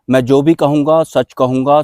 मैं जो भी कहूँगा,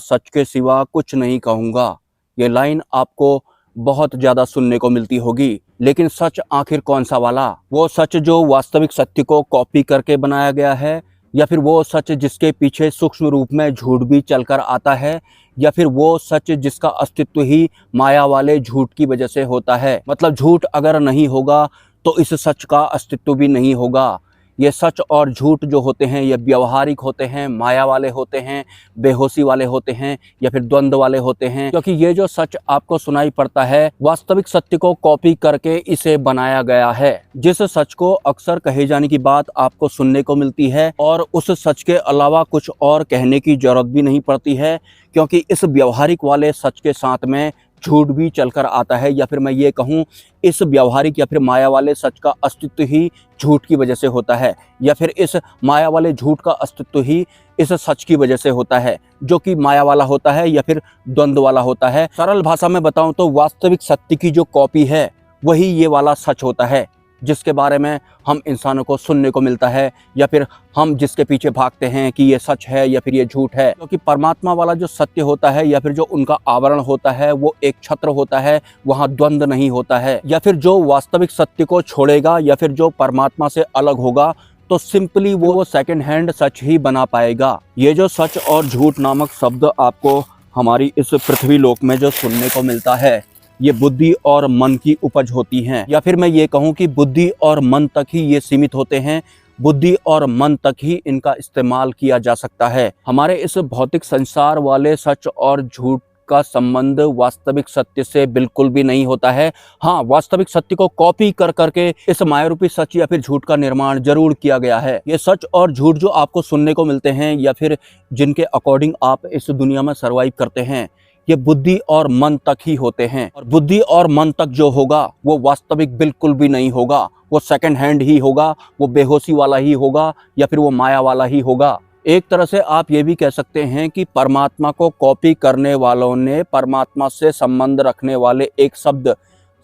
सच के सिवा कुछ नहीं कहूँगा। ये लाइन आपको बहुत ज़्यादा सुनने को मिलती होगी, लेकिन सच आखिर कौन सा वाला? वो सच जो वास्तविक सत्य को कॉपी करके बनाया गया है, या फिर वो सच जिसके पीछे सूक्ष्म रूप में झूठ भी चलकर आता है, या फिर वो सच जिसका अस्तित्व ही माया वाले झूठ की वजह से होता है? मतलब झूठ अगर नहीं होगा तो इस सच का अस्तित्व भी नहीं होगा। ये सच और झूठ जो होते हैं ये व्यवहारिक होते हैं, माया वाले होते हैं, बेहोशी वाले होते हैं, या फिर द्वंद्व वाले होते हैं। क्योंकि ये जो सच आपको सुनाई पड़ता है वास्तविक सत्य को कॉपी करके इसे बनाया गया है। जिस सच को अक्सर कहे जाने की बात आपको सुनने को मिलती है और उस सच के अलावा कुछ और कहने की जरूरत भी नहीं पड़ती है, क्योंकि इस व्यवहारिक वाले सच के साथ में झूठ भी चलकर आता है, या फिर मैं ये कहूँ इस व्यवहारिक या फिर माया वाले सच का अस्तित्व ही झूठ की वजह से होता है, या फिर इस माया वाले झूठ का अस्तित्व ही इस सच की वजह से होता है, जो कि माया वाला होता है या फिर द्वंद्व वाला होता है। सरल भाषा में बताऊं तो वास्तविक सत्य की जो कॉपी है वही ये वाला सच होता है, जिसके बारे में हम इंसानों को सुनने को मिलता है, या फिर हम जिसके पीछे भागते हैं कि ये सच है या फिर ये झूठ है। क्योंकि परमात्मा वाला जो सत्य होता है या फिर जो उनका आवरण होता है वो एक छत्र होता है, वहाँ द्वंद्व नहीं होता है। या फिर जो वास्तविक सत्य को छोड़ेगा या फिर जो परमात्मा से अलग होगा तो सिंपली वो सेकंड हैंड सच ही बना पाएगा। ये जो सच और झूठ नामक शब्द आपको हमारी इस पृथ्वी लोक में जो सुनने को मिलता है ये बुद्धि और मन की उपज होती हैं, या फिर मैं ये कहूँ कि बुद्धि और मन तक ही ये सीमित होते हैं, बुद्धि और मन तक ही इनका इस्तेमाल किया जा सकता है। हमारे इस भौतिक संसार वाले सच और झूठ का संबंध वास्तविक सत्य से बिल्कुल भी नहीं होता है। हाँ, वास्तविक सत्य को कॉपी कर करके इस मायारूपी सच या फिर झूठ का निर्माण जरूर किया गया है। ये सच और झूठ जो आपको सुनने को मिलते हैं या फिर जिनके अकॉर्डिंग आप इस दुनिया में सर्वाइव करते हैं, ये बुद्धि और मन तक ही होते हैं। और बुद्धि और मन तक जो होगा वो वास्तविक बिल्कुल भी नहीं होगा, वो सेकंड हैंड ही होगा, वो बेहोशी वाला ही होगा, या फिर वो माया वाला ही होगा। एक तरह से आप ये भी कह सकते हैं कि परमात्मा को कॉपी करने वालों ने परमात्मा से संबंध रखने वाले एक शब्द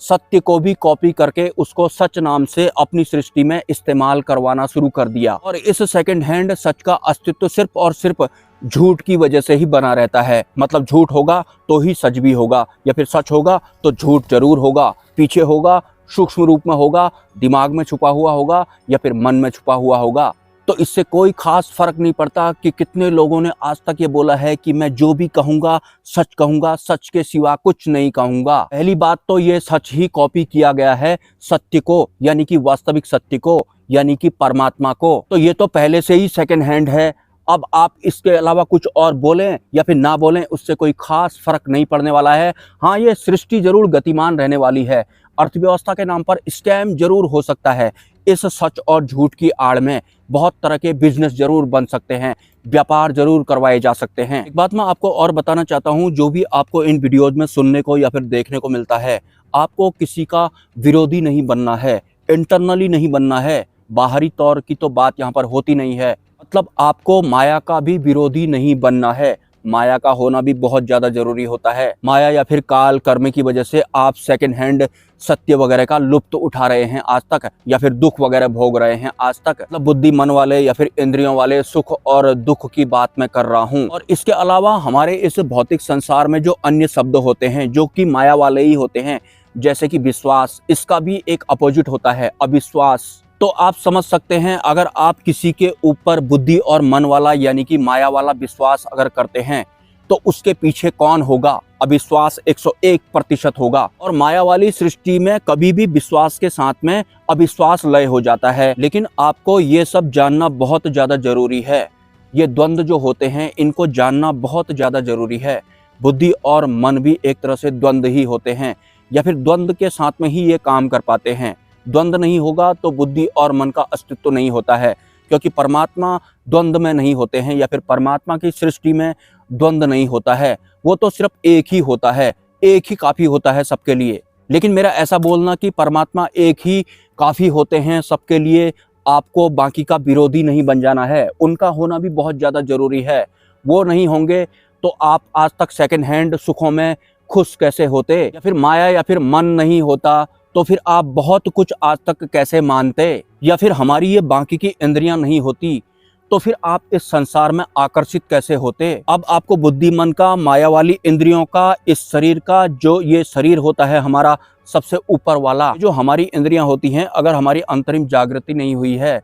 सत्य को भी कॉपी करके उसको सच नाम से अपनी सृष्टि में इस्तेमाल करवाना शुरू कर दिया। और इस सेकंड हैंड सच का अस्तित्व सिर्फ और सिर्फ झूठ की वजह से ही बना रहता है। मतलब झूठ होगा तो ही सच भी होगा, या फिर सच होगा तो झूठ जरूर होगा। पीछे होगा, सूक्ष्म रूप में होगा, दिमाग में छुपा हुआ होगा, या फिर मन में छुपा हुआ होगा। तो इससे कोई खास फर्क नहीं पड़ता कि कितने लोगों ने आज तक ये बोला है कि मैं जो भी कहूँगा, सच के सिवा कुछ नहीं कहूँगा। पहली बात तो ये सच ही कॉपी किया गया है सत्य को, यानी कि वास्तविक सत्य को, यानी कि परमात्मा को। तो ये तो पहले से ही सेकंड हैंड है। अब आप इसके अलावा कुछ और बोलें या फिर ना बोलें, उससे कोई खास फर्क नहीं पड़ने वाला है। हाँ, ये सृष्टि जरूर गतिमान रहने वाली है, अर्थव्यवस्था के नाम पर स्कैम जरूर हो सकता है, इस सच और झूठ की आड़ में बहुत तरह के बिजनेस जरूर बन सकते हैं, व्यापार जरूर करवाए जा सकते हैं। एक बात मैं आपको और बताना चाहता हूँ, जो भी आपको इन वीडियोज में सुनने को या फिर देखने को मिलता है, आपको किसी का विरोधी नहीं बनना है, इंटरनली नहीं बनना है। बाहरी तौर की तो बात यहाँ पर होती नहीं है। मतलब आपको माया का भी विरोधी नहीं बनना है, माया का होना भी बहुत ज्यादा जरूरी होता है। माया या फिर काल कर्म की वजह से आप सेकंड हैंड सत्य वगैरह का लुप्त उठा रहे हैं आज तक, या फिर दुख वगैरह भोग रहे हैं आज तक। मतलब बुद्धि मन वाले या फिर इंद्रियों वाले सुख और दुख की बात मैं कर रहा हूँ। और इसके अलावा हमारे इस भौतिक संसार में जो अन्य शब्द होते हैं जो कि माया वाले ही होते हैं, जैसे कि विश्वास, इसका भी एक अपोजिट होता है अविश्वास। तो आप समझ सकते हैं, अगर आप किसी के ऊपर बुद्धि और मन वाला यानी कि माया वाला विश्वास अगर करते हैं तो उसके पीछे कौन होगा? अविश्वास 101% होगा। और माया वाली सृष्टि में कभी भी विश्वास के साथ में अविश्वास लय हो जाता है। लेकिन आपको ये सब जानना बहुत ज्यादा जरूरी है, ये द्वंद्व जो होते हैं इनको जानना बहुत ज्यादा जरूरी है। बुद्धि और मन भी एक तरह से द्वंद्व ही होते हैं, या फिर द्वंद्व के साथ में ही ये काम कर पाते हैं। द्वंद्व नहीं होगा तो बुद्धि और मन का अस्तित्व नहीं होता है, क्योंकि परमात्मा द्वंद्व में नहीं होते हैं, या फिर परमात्मा की सृष्टि में द्वंद्व नहीं होता है। वो तो सिर्फ एक ही होता है, एक ही काफी होता है सबके लिए। लेकिन मेरा ऐसा बोलना कि परमात्मा एक ही काफी होते हैं सबके लिए, आपको बाकी का विरोधी नहीं बन जाना है। उनका होना भी बहुत ज्यादा जरूरी है। वो नहीं होंगे तो आप आज तक सेकंड हैंड सुखों में खुश कैसे होते? या फिर माया या फिर मन नहीं होता तो फिर आप बहुत कुछ आज तक कैसे मानते? या फिर हमारी ये बाकी की इंद्रियां नहीं होती तो फिर आप इस संसार में आकर्षित कैसे होते। अब आपको बुद्धि, मन का, माया वाली इंद्रियों का, इस शरीर का, जो ये शरीर होता है हमारा सबसे ऊपर वाला, जो हमारी इंद्रियां होती हैं, अगर हमारी अंतरिम जागृति नहीं हुई है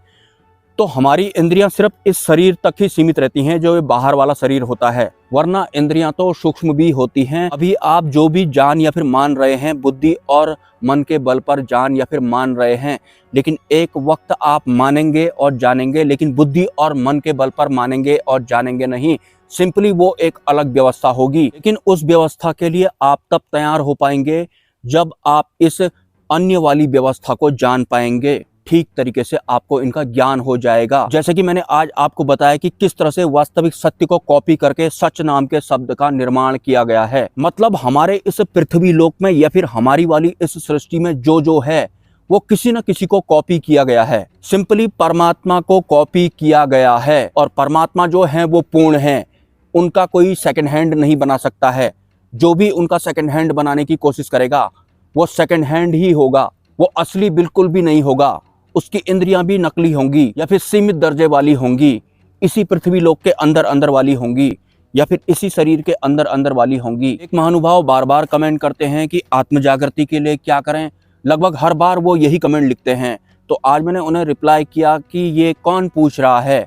तो हमारी इंद्रियां सिर्फ इस शरीर तक ही सीमित रहती हैं, जो बाहर वाला शरीर होता है, वरना इंद्रियां तो सूक्ष्म भी होती हैं। अभी आप जो भी जान या फिर मान रहे हैं, बुद्धि और मन के बल पर जान या फिर मान रहे हैं, लेकिन एक वक्त आप मानेंगे और जानेंगे, लेकिन बुद्धि और मन के बल पर मानेंगे और जानेंगे नहीं। सिंपली वो एक अलग व्यवस्था होगी, लेकिन उस व्यवस्था के लिए आप तब तैयार हो पाएंगे जब आप इस अन्य वाली व्यवस्था को जान पाएंगे। ठीक तरीके से आपको इनका ज्ञान हो जाएगा। जैसे कि मैंने आज आपको बताया कि किस तरह से वास्तविक सत्य को कॉपी करके सच नाम के शब्द का निर्माण किया गया है। मतलब हमारे इस पृथ्वी लोक में या फिर हमारी वाली इस सृष्टि में जो है वो किसी न किसी को कॉपी किया गया है। सिंपली परमात्मा को कॉपी किया गया है, और परमात्मा जो है वो पूर्ण है, उनका कोई सेकंड हैंड नहीं बना सकता है। जो भी उनका सेकंड हैंड बनाने की कोशिश करेगा वो सेकंड हैंड ही होगा, वो असली बिल्कुल भी नहीं होगा। उसकी इंद्रियां भी नकली होंगी या फिर सीमित दर्जे वाली होंगी, इसी पृथ्वी लोक के अंदर अंदर वाली होंगी, या फिर इसी शरीर के अंदर अंदर वाली होंगी। एक महानुभाव बार बार कमेंट करते हैं कि आत्म जागृति के लिए क्या करें। लगभग हर बार वो यही कमेंट लिखते हैं। तो आज मैंने उन्हें रिप्लाई किया कि ये कौन पूछ रहा है,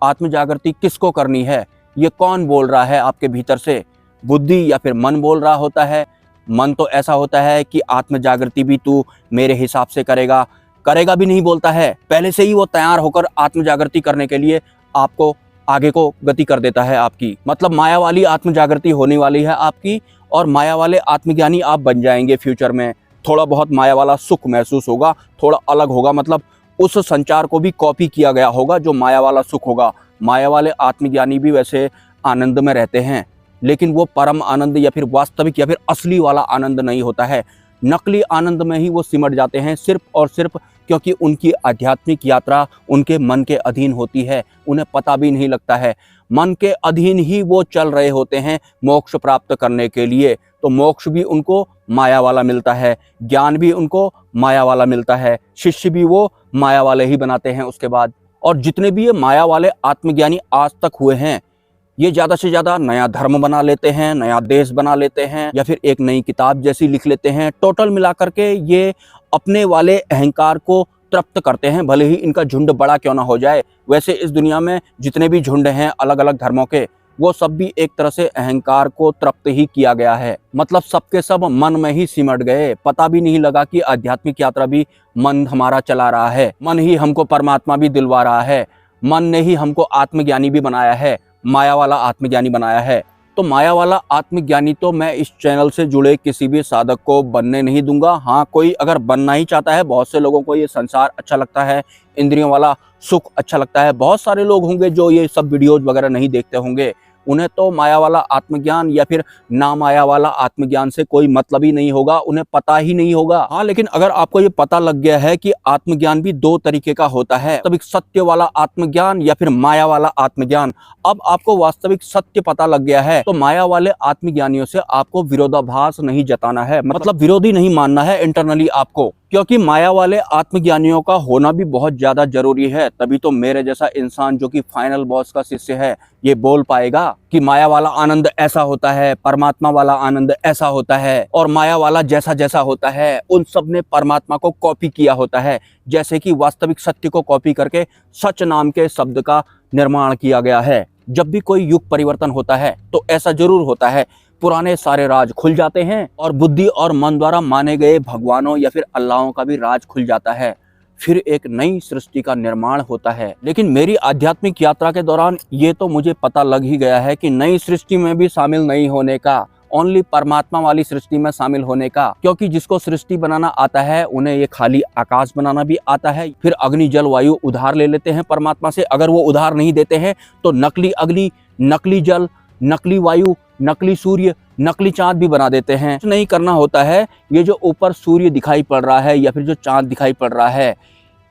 आत्म जागृति किसको करनी है, ये कौन बोल रहा है आपके भीतर से, बुद्धि या फिर मन बोल रहा होता है। मन तो ऐसा होता है कि आत्म जागृति भी तू मेरे हिसाब से करेगा भी नहीं बोलता है, पहले से ही वो तैयार होकर आत्म जागृति करने के लिए आपको आगे को गति कर देता है आपकी। मतलब माया वाली आत्म जागृति होने वाली है आपकी, और माया वाले आत्मज्ञानी आप बन जाएंगे फ्यूचर में। थोड़ा बहुत माया वाला सुख महसूस होगा, थोड़ा अलग होगा, मतलब उस संचार को भी कॉपी किया गया होगा जो माया वाला सुख होगा। माया वाले आत्मज्ञानी भी वैसे आनंद में रहते हैं, लेकिन वो परम आनंद या फिर वास्तविक या फिर असली वाला आनंद नहीं होता है। नकली आनंद में ही वो सिमट जाते हैं, सिर्फ और सिर्फ क्योंकि उनकी आध्यात्मिक यात्रा उनके मन के अधीन होती है, उन्हें पता भी नहीं लगता है। मन के अधीन ही वो चल रहे होते हैं मोक्ष प्राप्त करने के लिए। तो मोक्ष भी उनको माया वाला मिलता है, ज्ञान भी उनको माया वाला मिलता है, शिष्य भी वो माया वाले ही बनाते हैं उसके बाद। और जितने भी ये माया वाले आत्मज्ञानी आज तक हुए हैं, ये ज़्यादा से ज़्यादा नया धर्म बना लेते हैं, नया देश बना लेते हैं, या फिर एक नई किताब जैसी लिख लेते हैं। टोटल मिलाकर के ये अपने वाले अहंकार को तृप्त करते हैं, भले ही इनका झुंड बड़ा क्यों ना हो जाए। वैसे इस दुनिया में जितने भी झुंड हैं अलग अलग धर्मों के, वो सब भी एक तरह से अहंकार को तृप्त ही किया गया है। मतलब सबके सब मन में ही सिमट गए, पता भी नहीं लगा कि आध्यात्मिक यात्रा भी मन हमारा चला रहा है, मन ही हमको परमात्मा भी दिलवा रहा है, मन ने ही हमको आत्मज्ञानी भी बनाया है, माया वाला आत्मज्ञानी बनाया है। तो माया वाला आत्मज्ञानी तो मैं इस चैनल से जुड़े किसी भी साधक को बनने नहीं दूंगा। हाँ, कोई अगर बनना ही चाहता है, बहुत से लोगों को ये संसार अच्छा लगता है, इंद्रियों वाला सुख अच्छा लगता है। बहुत सारे लोग होंगे जो ये सब वीडियोज वगैरह नहीं देखते होंगे, उन्हें तो माया वाला आत्मज्ञान या फिर ना माया वाला आत्मज्ञान से कोई मतलब ही नहीं होगा, उन्हें पता ही नहीं होगा। हाँ, लेकिन अगर आपको ये पता लग गया है कि आत्मज्ञान भी दो तरीके का होता है, वास्तविक सत्य वाला आत्मज्ञान या फिर माया वाला आत्मज्ञान। अब आपको वास्तविक सत्य पता लग गया है तो माया वाले आत्मज्ञानियों से आपको विरोधाभास नहीं जताना है, मतलब विरोधी नहीं मानना है इंटरनली आपको, क्योंकि माया वाले आत्मज्ञानियों का होना भी बहुत ज्यादा जरूरी है। तभी तो मेरे जैसा इंसान जो कि फाइनल बॉस का शिष्य है, ये बोल पाएगा कि माया वाला आनंद ऐसा होता है, परमात्मा वाला आनंद ऐसा होता है, और माया वाला जैसा जैसा होता है उन सब ने परमात्मा को कॉपी किया होता है। जैसे कि वास्तविक सत्य को कॉपी करके सच नाम के शब्द का निर्माण किया गया है। जब भी कोई युग परिवर्तन होता है तो ऐसा जरूर होता है, पुराने सारे राज खुल जाते हैं और बुद्धि और मन द्वारा माने गए भगवानों या फिर अल्लाहों का भी राज खुल जाता है, फिर एक नई सृष्टि का निर्माण होता है। लेकिन मेरी आध्यात्मिक यात्रा के दौरान ये तो मुझे पता लग ही गया है कि नई सृष्टि में भी शामिल नहीं होने का, ओनली परमात्मा वाली सृष्टि में शामिल होने का। क्योंकि जिसको सृष्टि बनाना आता है उन्हें ये खाली आकाश बनाना भी आता है। फिर अग्नि जल वायु उधार ले लेते हैं परमात्मा से, अगर वो उधार नहीं देते हैं तो नकली अग्नि, नकली जल, नकली वायु, नकली सूर्य, नकली चांद भी बना देते हैं। कुछ नहीं करना होता है, ये जो ऊपर सूर्य दिखाई पड़ रहा है या फिर जो चांद दिखाई पड़ रहा है,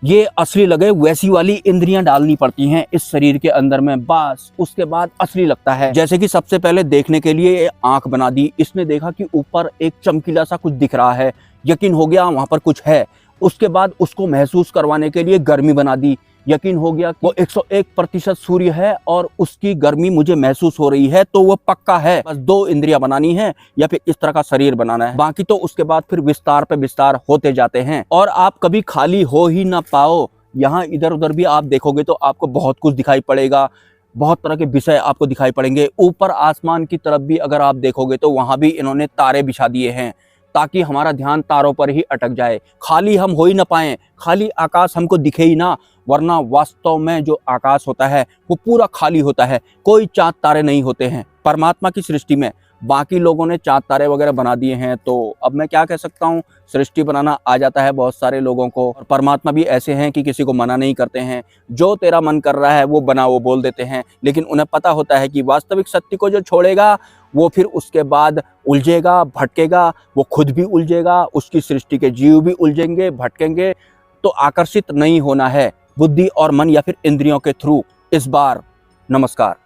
ये असली लगे वैसी वाली इंद्रियां डालनी पड़ती हैं इस शरीर के अंदर में, बस उसके बाद असली लगता है। जैसे कि सबसे पहले देखने के लिए ये आंख बना दी, इसने देखा कि ऊपर एक चमकीला सा कुछ दिख रहा है, यकीन हो गया वहां पर कुछ है। उसके बाद उसको महसूस करवाने के लिए गर्मी बना दी, यकीन हो गया कि वो 101% सूर्य है और उसकी गर्मी मुझे महसूस हो रही है, तो वो पक्का है। बस 2 इंद्रियां बनानी है या फिर इस तरह का शरीर बनाना है, बाकी तो उसके बाद फिर विस्तार पे विस्तार होते जाते हैं और आप कभी खाली हो ही ना पाओ। यहाँ इधर उधर भी आप देखोगे तो आपको बहुत कुछ दिखाई पड़ेगा, बहुत तरह के विषय आपको दिखाई पड़ेंगे। ऊपर आसमान की तरफ भी अगर आप देखोगे तो वहां भी इन्होंने तारे बिछा दिए हैं ताकि हमारा ध्यान तारों पर ही अटक जाए, खाली हम हो ही ना पाए, खाली आकाश हमको दिखे ही ना। वरना वास्तव में जो आकाश होता है वो पूरा खाली होता है, कोई चांद तारे नहीं होते हैं परमात्मा की सृष्टि में। बाकी लोगों ने चांद तारे वगैरह बना दिए हैं, तो अब मैं क्या कह सकता हूँ, सृष्टि बनाना आ जाता है बहुत सारे लोगों को। और परमात्मा भी ऐसे हैं कि किसी को मना नहीं करते हैं, जो तेरा मन कर रहा है वो बना, वो बोल देते हैं। लेकिन उन्हें पता होता है कि वास्तविक सत्य को जो छोड़ेगा वो फिर उसके बाद उलझेगा, भटकेगा, वो खुद भी उलझेगा, उसकी सृष्टि के जीव भी उलझेंगे, भटकेंगे। तो आकर्षित नहीं होना है बुद्धि और मन या फिर इंद्रियों के थ्रू इस बार। नमस्कार।